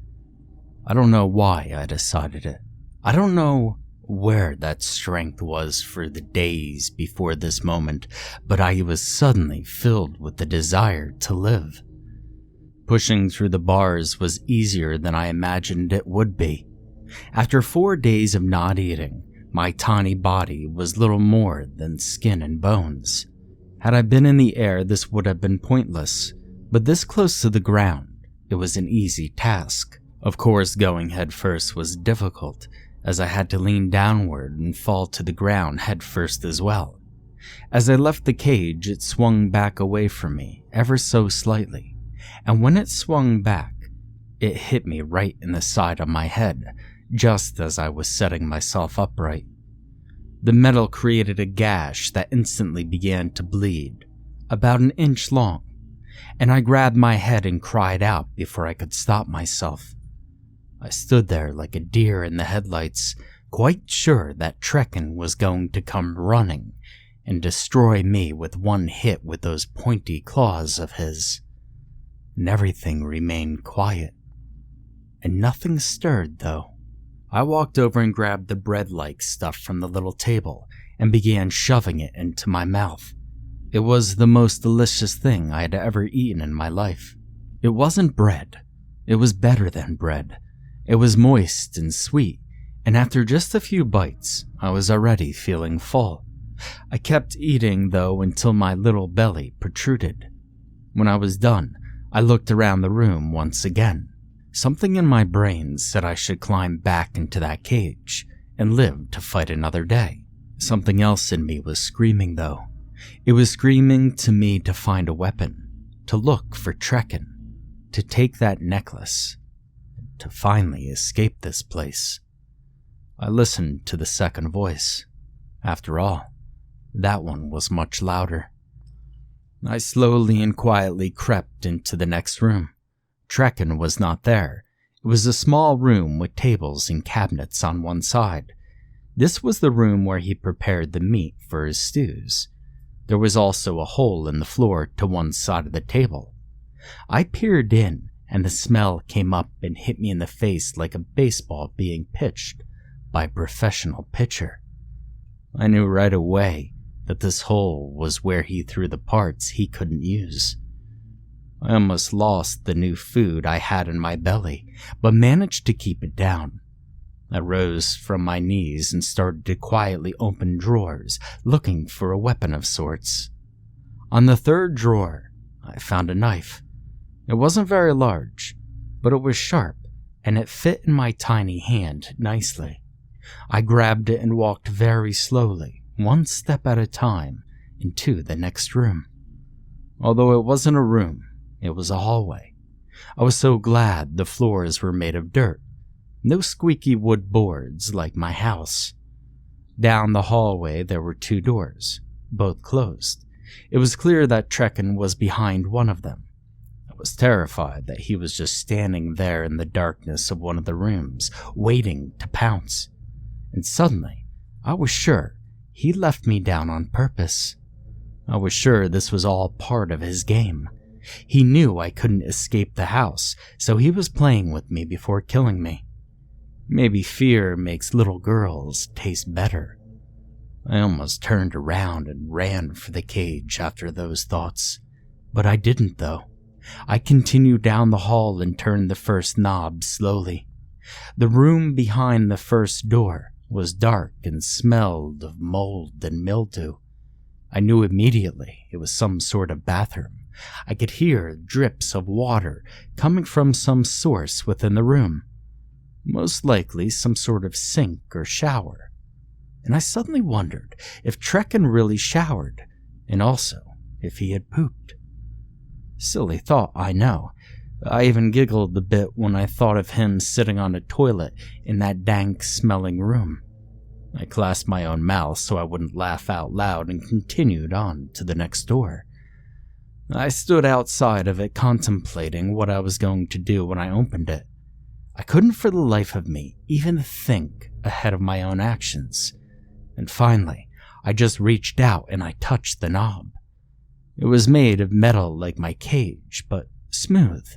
I don't know why I decided it. I don't know where that strength was for the days before this moment, but I was suddenly filled with the desire to live. Pushing through the bars was easier than I imagined it would be. After 4 days of not eating, My tiny body was little more than skin and bones. Had I been in the air, this would have been pointless, but this close to the ground, it was an easy task. Of course, going head first was difficult, as I had to lean downward and fall to the ground head first as well. As I left the cage, it swung back away from me, ever so slightly, and when it swung back, it hit me right in the side of my head, just as I was setting myself upright. The metal created a gash that instantly began to bleed, about an inch long, and I grabbed my head and cried out before I could stop myself. I stood there like a deer in the headlights, quite sure that Trekken was going to come running and destroy me with one hit with those pointy claws of his. And everything remained quiet, and nothing stirred though. I walked over and grabbed the bread-like stuff from the little table and began shoving it into my mouth. It was the most delicious thing I had ever eaten in my life. It wasn't bread. It was better than bread. It was moist and sweet, and after just a few bites, I was already feeling full. I kept eating, though, until my little belly protruded. When I was done, I looked around the room once again. Something in my brain said I should climb back into that cage and live to fight another day. Something else in me was screaming, though. It was screaming to me to find a weapon, to look for Trekken, to take that necklace, to finally escape this place. I listened to the second voice. After all, that one was much louder. I slowly and quietly crept into the next room. Trekken was not there. It was a small room with tables and cabinets on one side. This was the room where he prepared the meat for his stews. There was also a hole in the floor to one side of the table. I peered in, and the smell came up and hit me in the face like a baseball being pitched by a professional pitcher. I knew right away that this hole was where he threw the parts he couldn't use. I almost lost the new food I had in my belly, but managed to keep it down. I rose from my knees and started to quietly open drawers, looking for a weapon of sorts. On the third drawer, I found a knife. It wasn't very large, but it was sharp, and it fit in my tiny hand nicely. I grabbed it and walked very slowly, one step at a time, into the next room. Although it wasn't a room, it was a hallway. I was so glad the floors were made of dirt. No squeaky wood boards like my house. Down the hallway there were two doors, both closed. It was clear that Trekken was behind one of them. I was terrified that he was just standing there in the darkness of one of the rooms, waiting to pounce. And suddenly, I was sure he left me down on purpose. I was sure this was all part of his game. He knew I couldn't escape the house, so he was playing with me before killing me. Maybe fear makes little girls taste better. I almost turned around and ran for the cage after those thoughts, but I didn't though. I continued down the hall and turned the first knob slowly. The room behind the first door was dark and smelled of mold and mildew. I knew immediately it was some sort of bathroom. I could hear drips of water coming from some source within the room. Most likely some sort of sink or shower. And I suddenly wondered if Trekken really showered, and also if he had pooped. Silly thought, I know. I even giggled a bit when I thought of him sitting on a toilet in that dank-smelling room. I clasped my own mouth so I wouldn't laugh out loud and continued on to the next door. I stood outside of it contemplating what I was going to do when I opened it. I couldn't for the life of me even think ahead of my own actions. And finally, I just reached out and I touched the knob. It was made of metal like my cage, but smooth.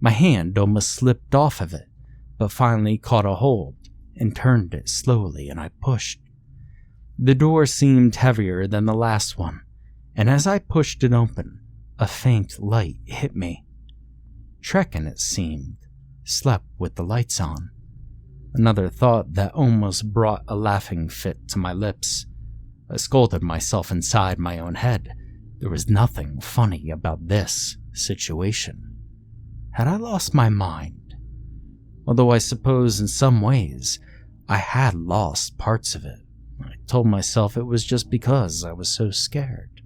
My hand almost slipped off of it, but finally caught a hold and turned it slowly, and I pushed. The door seemed heavier than the last one, and as I pushed it open, a faint light hit me. Trekken, it seemed, slept with the lights on. Another thought that almost brought a laughing fit to my lips. I scolded myself inside my own head. There was nothing funny about this situation. Had I lost my mind? Although I suppose in some ways I had lost parts of it. I told myself it was just because I was so scared.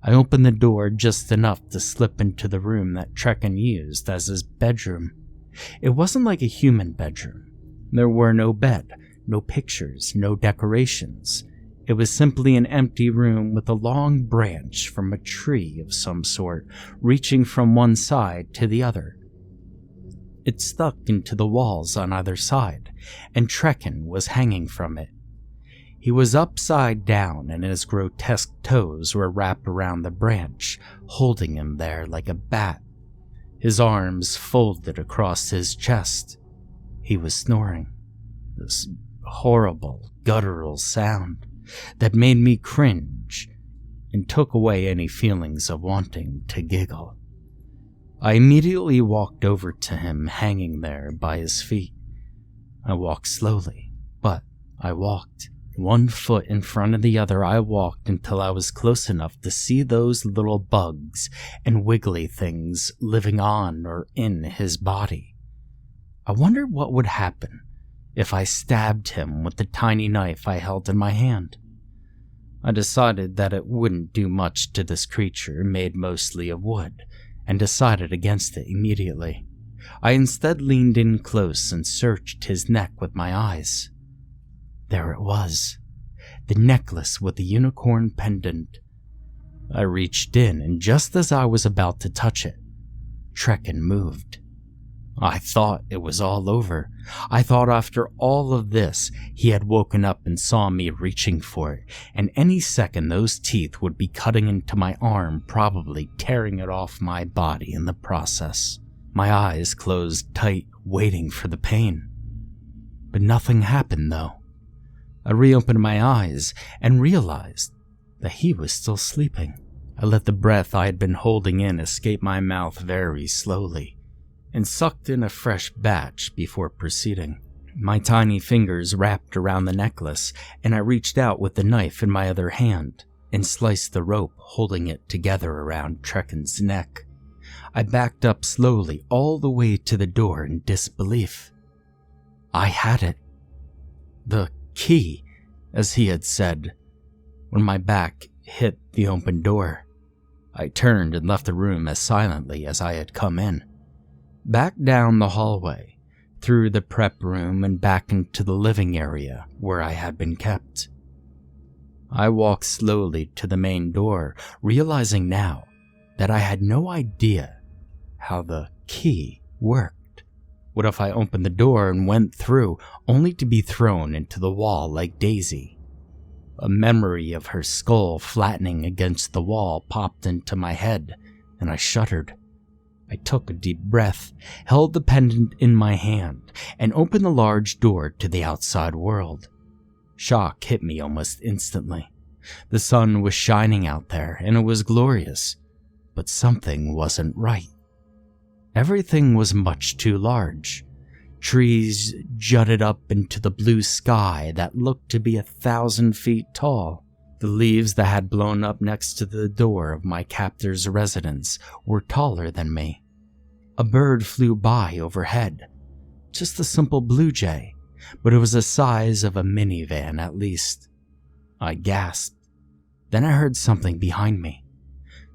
I opened the door just enough to slip into the room that Trekken used as his bedroom. It wasn't like a human bedroom. There were no bed, no pictures, no decorations. It was simply an empty room with a long branch from a tree of some sort reaching from one side to the other. It stuck into the walls on either side, and Trekken was hanging from it. He was upside down, and his grotesque toes were wrapped around the branch, holding him there like a bat. His arms folded across his chest. He was snoring. This horrible, guttural sound that made me cringe and took away any feelings of wanting to giggle. I immediately walked over to him hanging there by his feet. I walked slowly, but I walked. One foot in front of the other, I walked until I was close enough to see those little bugs and wiggly things living on or in his body. I wondered what would happen if I stabbed him with the tiny knife I held in my hand. I decided that it wouldn't do much to this creature made mostly of wood, and decided against it immediately. I instead leaned in close and searched his neck with my eyes. There it was, the necklace with the unicorn pendant. I reached in, and just as I was about to touch it, Trekken moved. I thought it was all over. I thought after all of this, he had woken up and saw me reaching for it, and any second those teeth would be cutting into my arm, probably tearing it off my body in the process. My eyes closed tight, waiting for the pain. But nothing happened, though. I reopened my eyes and realized that he was still sleeping. I let the breath I had been holding in escape my mouth very slowly, and sucked in a fresh batch before proceeding. My tiny fingers wrapped around the necklace, and I reached out with the knife in my other hand and sliced the rope holding it together around Trekken's neck. I backed up slowly all the way to the door in disbelief. I had it. The key, as he had said. When my back hit the open door, I turned and left the room as silently as I had come in. Back down the hallway, through the prep room and back into the living area where I had been kept. I walked slowly to the main door, realizing now that I had no idea how the key worked. What if I opened the door and went through, only to be thrown into the wall like Daisy? A memory of her skull flattening against the wall popped into my head, and I shuddered. I took a deep breath, held the pendant in my hand, and opened the large door to the outside world. Shock hit me almost instantly. The sun was shining out there, and it was glorious, but something wasn't right. Everything was much too large. Trees jutted up into the blue sky that looked to be 1,000 feet tall. The leaves that had blown up next to the door of my captor's residence were taller than me. A bird flew by overhead, just a simple blue jay, but it was the size of a minivan at least. I gasped. Then I heard something behind me.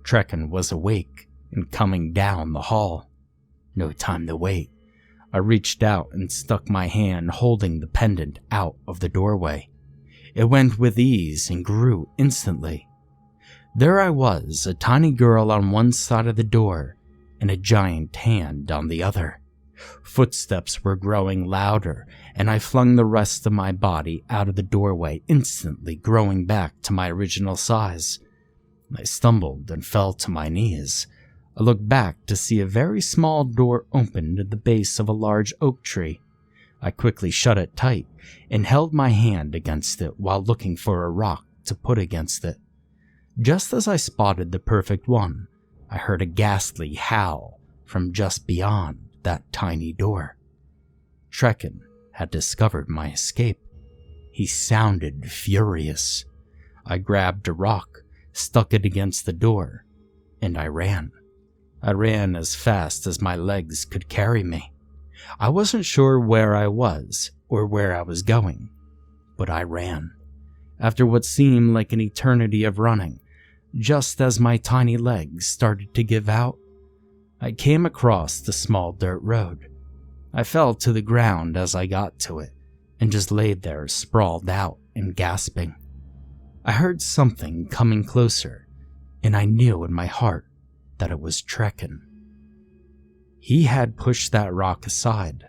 Trekken was awake and coming down the hall. No time to wait. I reached out and stuck my hand holding the pendant out of the doorway. It went with ease and grew instantly. There I was, a tiny girl on one side of the door and a giant hand on the other. Footsteps were growing louder, and I flung the rest of my body out of the doorway, instantly growing back to my original size. I stumbled and fell to my knees. I looked back to see a very small door opened at the base of a large oak tree. I quickly shut it tight and held my hand against it while looking for a rock to put against it. Just as I spotted the perfect one, I heard a ghastly howl from just beyond that tiny door. Trekken had discovered my escape. He sounded furious. I grabbed a rock, stuck it against the door, and I ran. I ran as fast as my legs could carry me. I wasn't sure where I was or where I was going, but I ran. After what seemed like an eternity of running, just as my tiny legs started to give out, I came across the small dirt road. I fell to the ground as I got to it and just laid there sprawled out and gasping. I heard something coming closer, and I knew in my heart that it was Trekken. He had pushed that rock aside,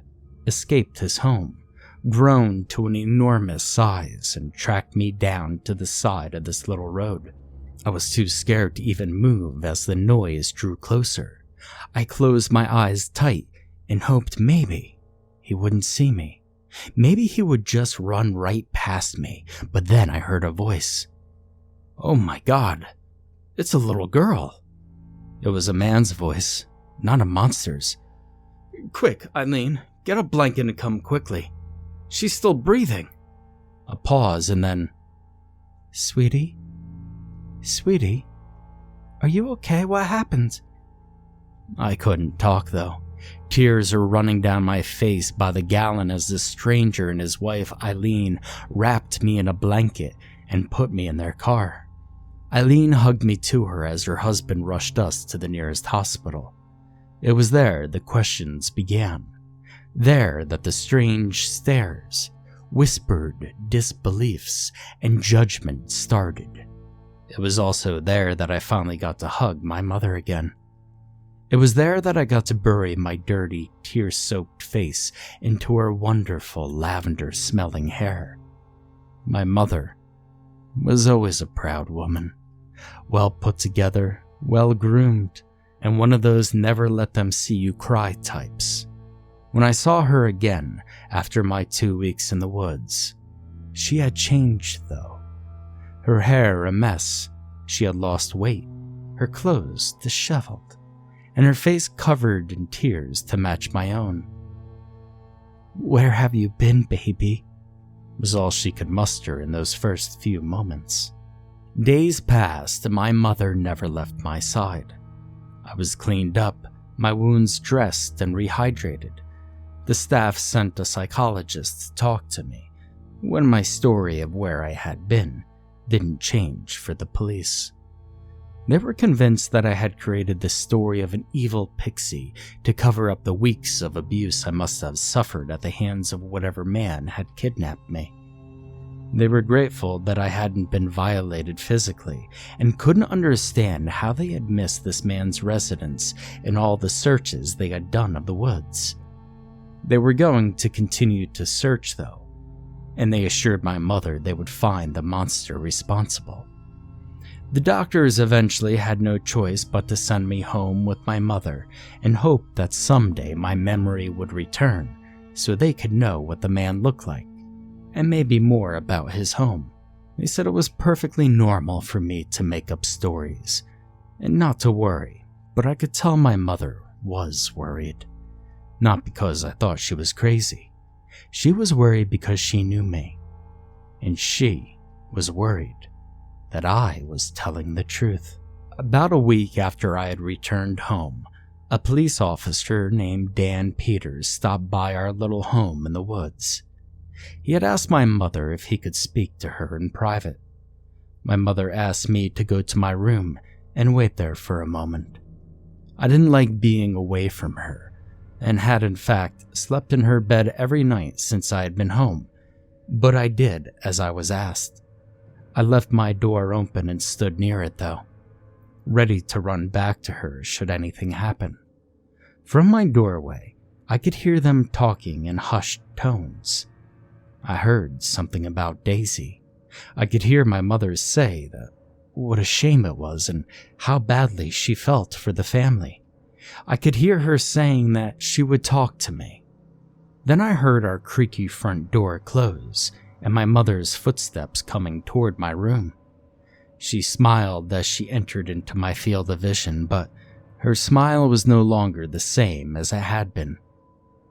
escaped his home, grown to an enormous size, and tracked me down to the side of this little road. I was too scared to even move as the noise drew closer. I closed my eyes tight and hoped maybe he wouldn't see me. Maybe he would just run right past me, but then I heard a voice. Oh my God, it's a little girl. It was a man's voice, not a monster's. Quick, Eileen, get a blanket and come quickly. She's still breathing. A pause and then, Sweetie? Sweetie? Are you okay? What happened? I couldn't talk though. Tears were running down my face by the gallon as the stranger and his wife Eileen wrapped me in a blanket and put me in their car. Eileen hugged me to her as her husband rushed us to the nearest hospital. It was there the questions began. There that the strange stares, whispered disbeliefs, and judgment started. It was also there that I finally got to hug my mother again. It was there that I got to bury my dirty, tear-soaked face into her wonderful lavender-smelling hair. My mother was always a proud woman, well put together, well groomed, and one of those never let them see you cry types. When I saw her again after my 2 weeks in the woods, she had changed though. Her hair a mess, she had lost weight, her clothes disheveled, and her face covered in tears to match my own. Where have you been, baby? Was all she could muster in those first few moments. Days passed and my mother never left my side. I was cleaned up, my wounds dressed and rehydrated. The staff sent a psychologist to talk to me when my story of where I had been didn't change for the police. They were convinced that I had created the story of an evil pixie to cover up the weeks of abuse I must have suffered at the hands of whatever man had kidnapped me. They were grateful that I hadn't been violated physically and couldn't understand how they had missed this man's residence in all the searches they had done of the woods. They were going to continue to search though, and they assured my mother they would find the monster responsible. The doctors eventually had no choice but to send me home with my mother and hope that someday my memory would return so they could know what the man looked like and maybe more about his home. They said it was perfectly normal for me to make up stories and not to worry, but I could tell my mother was worried. Not because I thought she was crazy. She was worried because she knew me, and she was worried that I was telling the truth. About a week after I had returned home, a police officer named Dan Peters stopped by our little home in the woods. He had asked my mother if he could speak to her in private. My mother asked me to go to my room and wait there for a moment. I didn't like being away from her, and had in fact slept in her bed every night since I had been home, but I did as I was asked. I left my door open and stood near it though, ready to run back to her should anything happen. From my doorway, I could hear them talking in hushed tones. I heard something about Daisy. I could hear my mother say that what a shame it was and how badly she felt for the family. I could hear her saying that she would talk to me. Then I heard our creaky front door close and my mother's footsteps coming toward my room. She smiled as she entered into my field of vision, but her smile was no longer the same as it had been.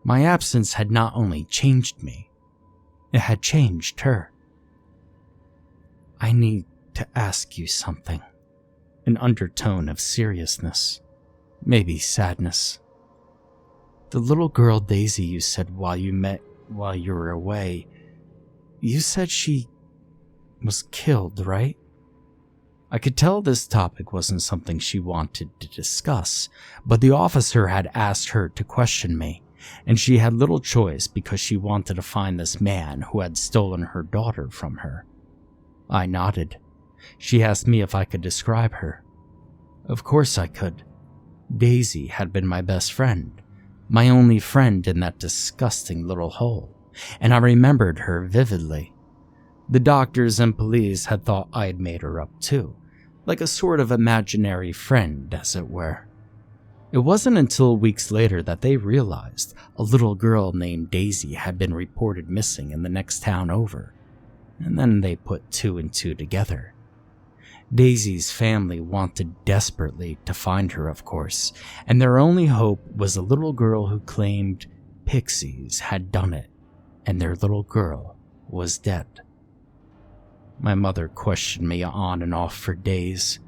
My absence had not only changed me, it had changed her. "I need to ask you something," an undertone of seriousness, maybe sadness. "The little girl Daisy you said while you were away, you said she was killed, right?" I could tell this topic wasn't something she wanted to discuss, but the officer had asked her to question me, and she had little choice because she wanted to find this man who had stolen her daughter from her. I nodded. She asked me if I could describe her. Of course I could. Daisy had been my best friend, my only friend in that disgusting little hole, and I remembered her vividly. The doctors and police had thought I had made her up too, like a sort of imaginary friend, as it were. It wasn't until weeks later that they realized a little girl named Daisy had been reported missing in the next town over, and then they put two and two together. Daisy's family wanted desperately to find her, of course, and their only hope was a little girl who claimed Pixies had done it, and their little girl was dead. My mother questioned me on and off for days.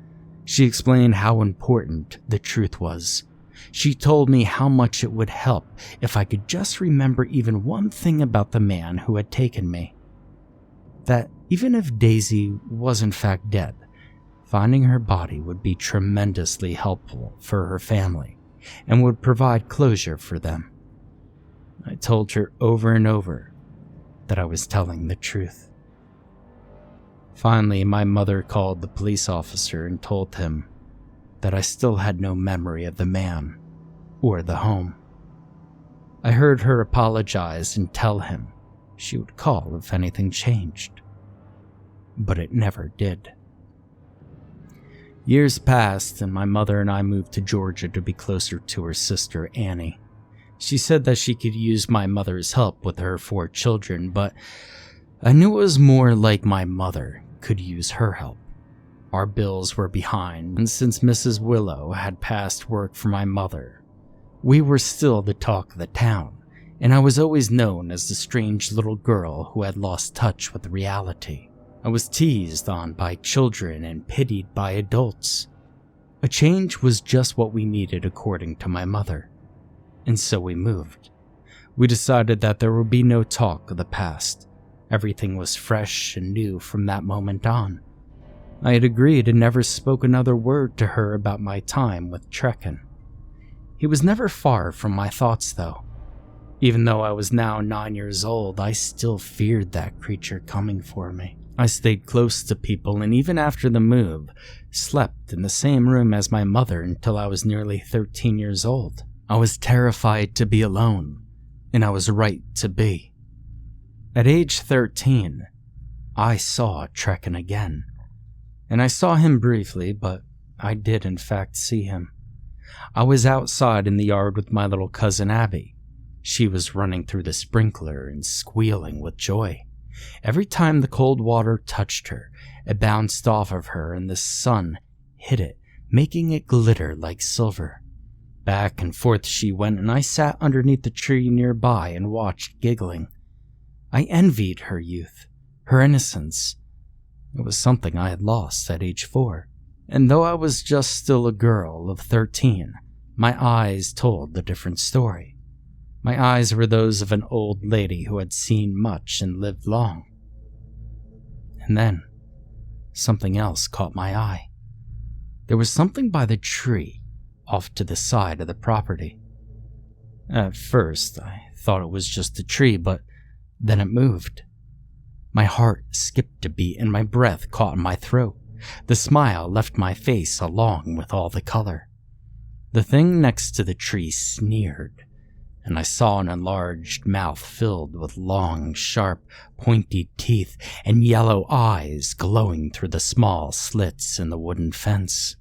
She explained how important the truth was. She told me how much it would help if I could just remember even one thing about the man who had taken me. That even if Daisy was in fact dead, finding her body would be tremendously helpful for her family and would provide closure for them. I told her over and over that I was telling the truth. Finally, my mother called the police officer and told him that I still had no memory of the man or the home. I heard her apologize and tell him she would call if anything changed, but it never did. Years passed, and my mother and I moved to Georgia to be closer to her sister, Annie. She said that she could use my mother's help with her 4 children, but I knew it was more like my mother could use her help. Our bills were behind, and since Mrs. Willow had passed work for my mother, we were still the talk of the town, and I was always known as the strange little girl who had lost touch with reality. I was teased on by children and pitied by adults. A change was just what we needed according to my mother, and so we moved. We decided that there would be no talk of the past. Everything was fresh and new from that moment on. I had agreed and never spoke another word to her about my time with Trekken. He was never far from my thoughts, though. Even though I was now 9 years old, I still feared that creature coming for me. I stayed close to people, and even after the move, slept in the same room as my mother until I was nearly 13 years old. I was terrified to be alone, and I was right to be. At age 13, I saw Trekken again, and I saw him briefly, but I did in fact see him. I was outside in the yard with my little cousin Abby. She was running through the sprinkler and squealing with joy. Every time the cold water touched her, it bounced off of her and the sun hit it, making it glitter like silver. Back and forth she went, and I sat underneath the tree nearby and watched, giggling. I envied her youth, her innocence. It was something I had lost at age 4. And though I was just still a girl of 13, my eyes told a different story. My eyes were those of an old lady who had seen much and lived long. And then, something else caught my eye. There was something by the tree, off to the side of the property. At first, I thought it was just a tree, but then it moved. My heart skipped a beat and my breath caught in my throat. The smile left my face along with all the color. The thing next to the tree sneered, and I saw an enlarged mouth filled with long, sharp, pointy teeth and yellow eyes glowing through the small slits in the wooden fence.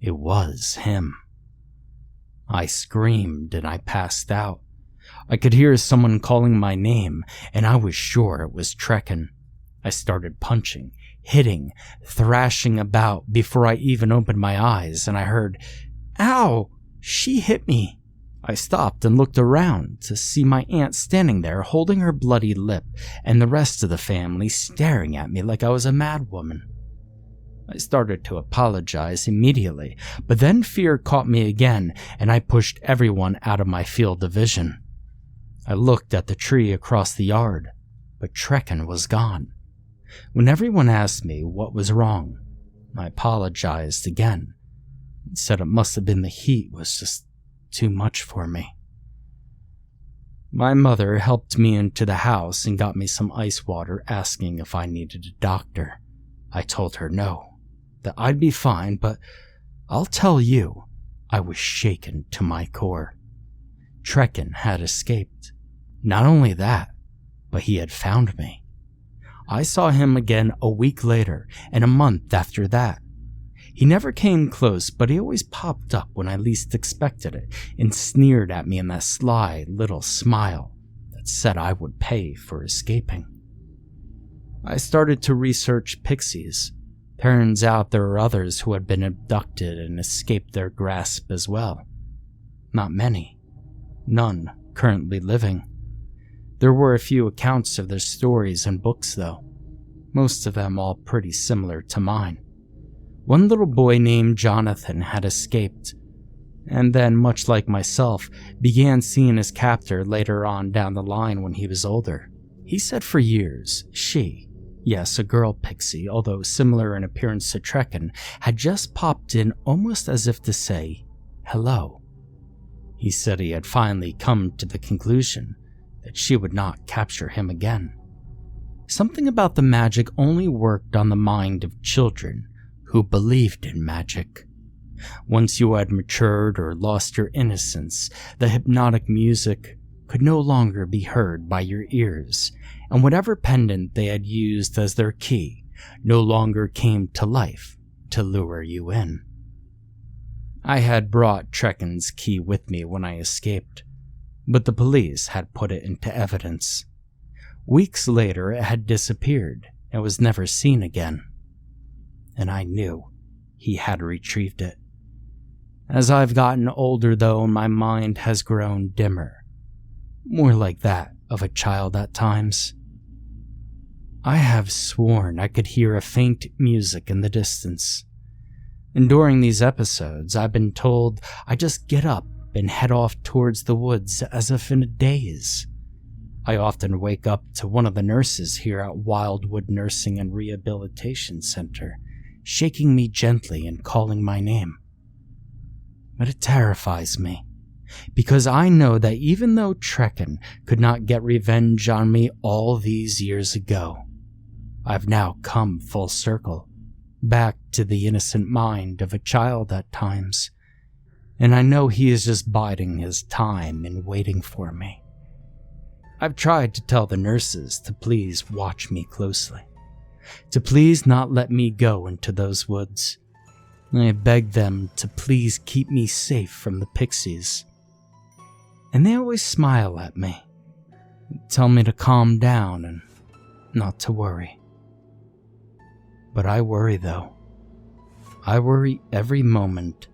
It was him. I screamed and I passed out. I could hear someone calling my name, and I was sure it was Trekken. I started punching, hitting, thrashing about before I even opened my eyes, and I heard, "Ow! She hit me!" I stopped and looked around to see my aunt standing there holding her bloody lip and the rest of the family staring at me like I was a madwoman. I started to apologize immediately, but then fear caught me again and I pushed everyone out of my field of vision. I looked at the tree across the yard, but Trekken was gone. When everyone asked me what was wrong, I apologized again and said it must have been the heat was just too much for me. My mother helped me into the house and got me some ice water, asking if I needed a doctor. I told her no, that I'd be fine, but I'll tell you, I was shaken to my core. Trekken had escaped. Not only that, but he had found me. I saw him again a week later and a month after that. He never came close, but he always popped up when I least expected it and sneered at me in that sly little smile that said I would pay for escaping. I started to research Pixies. Turns out there were others who had been abducted and escaped their grasp as well. Not many. None currently living. There were a few accounts of their stories in books though, most of them all pretty similar to mine. One little boy named Jonathan had escaped, and then, much like myself, began seeing his captor later on down the line when he was older. He said for years, she, yes, a girl pixie, although similar in appearance to Trekken, had just popped in almost as if to say, hello. He said he had finally come to the conclusion that she would not capture him again. Something about the magic only worked on the mind of children who believed in magic. Once you had matured or lost your innocence, the hypnotic music could no longer be heard by your ears, and whatever pendant they had used as their key no longer came to life to lure you in. I had brought Trekken's key with me when I escaped, but the police had put it into evidence. Weeks later, it had disappeared and was never seen again. And I knew he had retrieved it. As I've gotten older, though, my mind has grown dimmer, more like that of a child at times. I have sworn I could hear a faint music in the distance. And during these episodes, I've been told I just get up and head off towards the woods as if in a daze. I often wake up to one of the nurses here at Wildwood Nursing and Rehabilitation Center, shaking me gently and calling my name. But it terrifies me, because I know that even though Trekken could not get revenge on me all these years ago, I've now come full circle, back to the innocent mind of a child at times, and I know he is just biding his time and waiting for me. I've tried to tell the nurses to please watch me closely, to please not let me go into those woods. I begged them to please keep me safe from the Pixies. And they always smile at me, tell me to calm down and not to worry. But I worry though. I worry every moment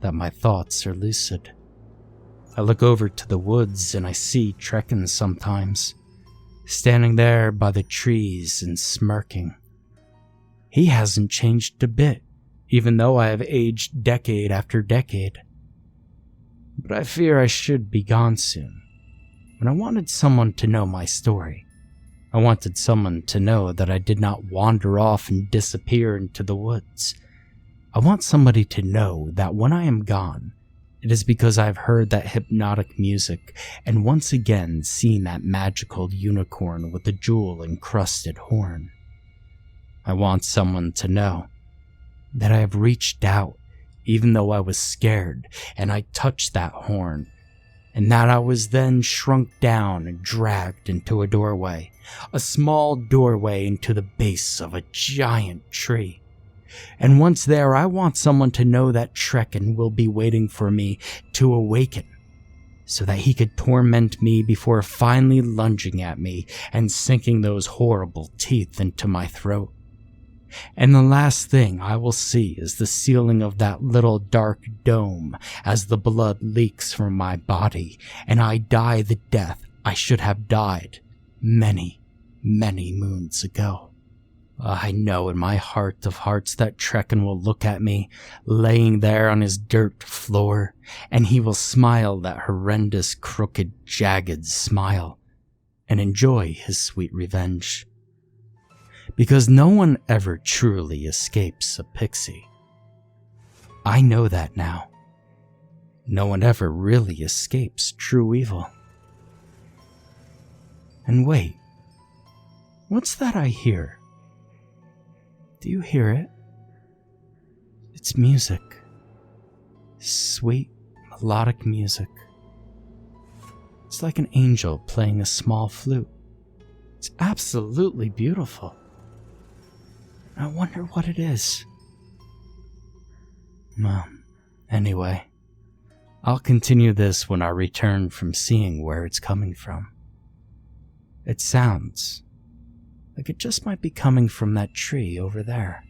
that my thoughts are lucid. I look over to the woods and I see Trekken sometimes, standing there by the trees and smirking. He hasn't changed a bit, even though I have aged decade after decade. But I fear I should be gone soon, and I wanted someone to know my story. I wanted someone to know that I did not wander off and disappear into the woods. I want somebody to know that when I am gone, it is because I've heard that hypnotic music and once again seen that magical unicorn with the jewel-encrusted horn. I want someone to know that I have reached out even though I was scared and I touched that horn, and that I was then shrunk down and dragged into a doorway, a small doorway into the base of a giant tree. And once there, I want someone to know that Trekken will be waiting for me to awaken, so that he could torment me before finally lunging at me and sinking those horrible teeth into my throat. And the last thing I will see is the ceiling of that little dark dome as the blood leaks from my body and I die the death I should have died many, many moons ago. I know in my heart of hearts that Trekken will look at me, laying there on his dirt floor, and he will smile that horrendous, crooked, jagged smile, and enjoy his sweet revenge. Because no one ever truly escapes a pixie. I know that now. No one ever really escapes true evil. And wait, what's that I hear? Do you hear it? It's music. Sweet, melodic music. It's like an angel playing a small flute. It's absolutely beautiful. I wonder what it is. Well, anyway, I'll continue this when I return from seeing where it's coming from. It sounds like it just might be coming from that tree over there.